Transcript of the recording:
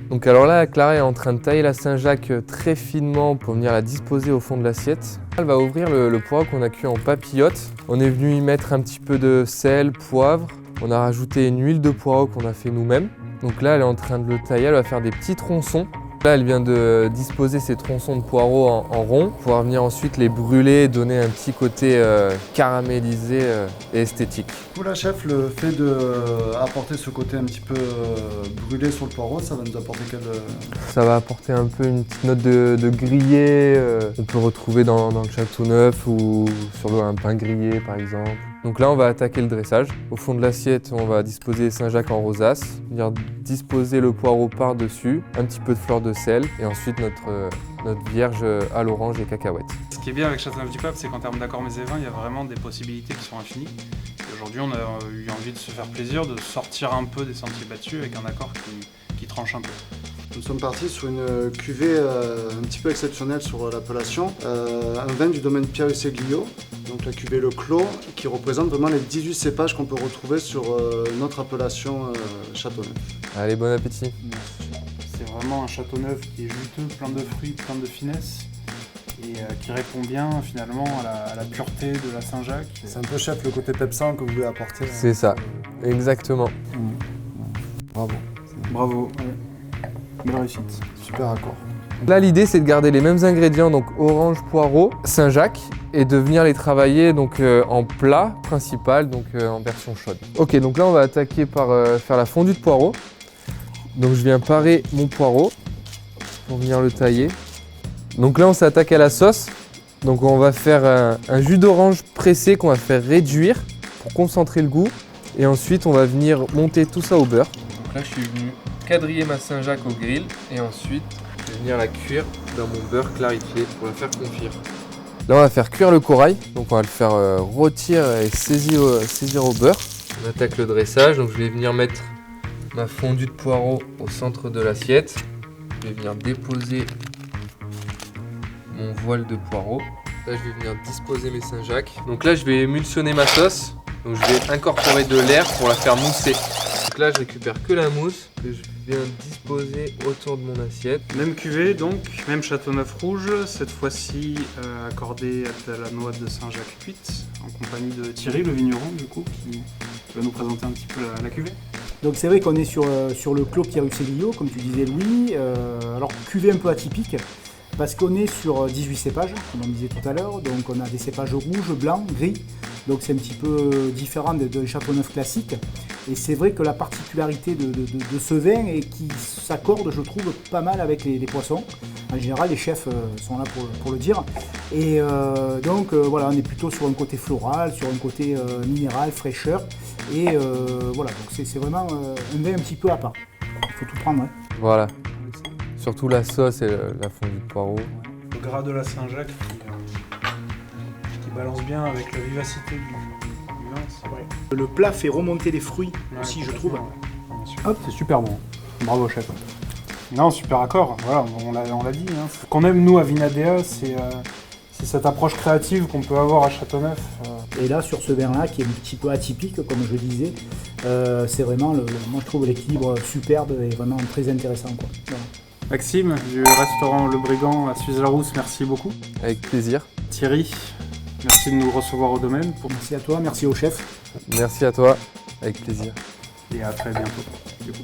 Donc alors là, Clara est en train de tailler la Saint-Jacques très finement pour venir la disposer au fond de l'assiette. Elle va ouvrir le poireau qu'on a cuit en papillote. On est venu y mettre un petit peu de sel, poivre. On a rajouté une huile de poireau qu'on a fait nous-mêmes. Donc là, elle est en train de le tailler, elle va faire des petits tronçons. Là, elle vient de disposer ces tronçons de poireaux en rond pour pouvoir venir ensuite les brûler et donner un petit côté caramélisé et esthétique. Pour la chef, le fait d'apporter ce côté un petit peu brûlé sur le poireau, ça va nous apporter quel... Ça va apporter un peu une petite note de grillé. On peut retrouver dans le Châteauneuf ou sur un pain grillé par exemple. Donc là, on va attaquer le dressage. Au fond de l'assiette, on va disposer les Saint-Jacques en rosace, venir disposer le poireau par-dessus, un petit peu de fleur de sel et ensuite notre vierge à l'orange et cacahuètes. Ce qui est bien avec Châteauneuf-du-Pape, c'est qu'en termes d'accords mets et vins, il y a vraiment des possibilités qui sont infinies. Et aujourd'hui, on a eu envie de se faire plaisir, de sortir un peu des sentiers battus avec un accord qui tranche un peu. Nous sommes partis sur une cuvée un petit peu exceptionnelle sur l'appellation, un vin du domaine Pierre Hussé-Glio, donc la cuvée Le Clos, qui représente vraiment les 18 cépages qu'on peut retrouver sur notre appellation Châteauneuf. Allez, bon appétit. C'est vraiment un Châteauneuf qui est juteux, plein de fruits, plein de finesse et qui répond bien finalement à la pureté de la Saint-Jacques. C'est un peu chef le côté pepsin que vous voulez apporter. C'est ça, exactement. Bravo. Bravo, ouais. Belle réussite. Super accord. Là, l'idée, c'est de garder les mêmes ingrédients, donc orange, poireau, Saint-Jacques, et de venir les travailler donc, en plat principal, donc en version chaude. Ok, donc là, on va attaquer par faire la fondue de poireau. Donc je viens parer mon poireau pour venir le tailler. Donc là, on s'attaque à la sauce. Donc on va faire un jus d'orange pressé qu'on va faire réduire pour concentrer le goût. Et ensuite, on va venir monter tout ça au beurre. Donc là, je suis venu quadriller ma Saint-Jacques au grill et ensuite je vais venir la cuire dans mon beurre clarifié pour la faire confire. Là, on va faire cuire le corail, donc on va le faire rôtir et saisir au beurre. On attaque le dressage, donc je vais venir mettre ma fondue de poireau au centre de l'assiette. Je vais venir déposer mon voile de poireau. Là, je vais venir disposer mes Saint-Jacques. Donc là, je vais émulsionner ma sauce. Donc je vais incorporer de l'air pour la faire mousser. Donc là, je récupère que la mousse que je viens disposer autour de mon assiette. Même cuvée donc, même Châteauneuf rouge, cette fois-ci accordée à la noix de Saint-Jacques cuite, en compagnie de Thierry, le vigneron du coup, qui va nous présenter un petit peu la cuvée. Donc c'est vrai qu'on est sur le clos Pierre Hussé-Glio, comme tu disais Louis, alors cuvée un peu atypique, parce qu'on est sur 18 cépages, comme on disait tout à l'heure, donc on a des cépages rouges, blancs, gris, donc c'est un petit peu différent de Châteauneuf classique. Et c'est vrai que la particularité de ce vin est qu'il s'accorde, je trouve, pas mal avec les poissons. En général, les chefs sont là pour le dire. Et donc voilà, on est plutôt sur un côté floral, sur un côté minéral, fraîcheur. Et voilà, donc c'est vraiment un vin un petit peu à part. Il faut tout prendre. Hein. Voilà. Surtout la sauce et la fondue de poireau. Le gras de la Saint-Jacques qui balance bien avec la vivacité du vin. Le plat fait remonter les fruits aussi, je trouve. Hop, c'est super bon. Bravo chef. Non, super accord. Voilà, on l'a dit. Hein. Ce qu'on aime nous à Vinadea, c'est cette approche créative qu'on peut avoir à Châteauneuf. Et là, sur ce vin-là, qui est un petit peu atypique, comme je disais, c'est vraiment, moi je trouve l'équilibre superbe et vraiment très intéressant. Quoi. Voilà. Maxime, du restaurant Le Brigand à Suze-la-Rousse, merci beaucoup. Avec plaisir. Thierry, merci de nous recevoir au domaine. Merci à toi, merci au chef. Merci à toi, avec plaisir. Et à très bientôt. Du coup.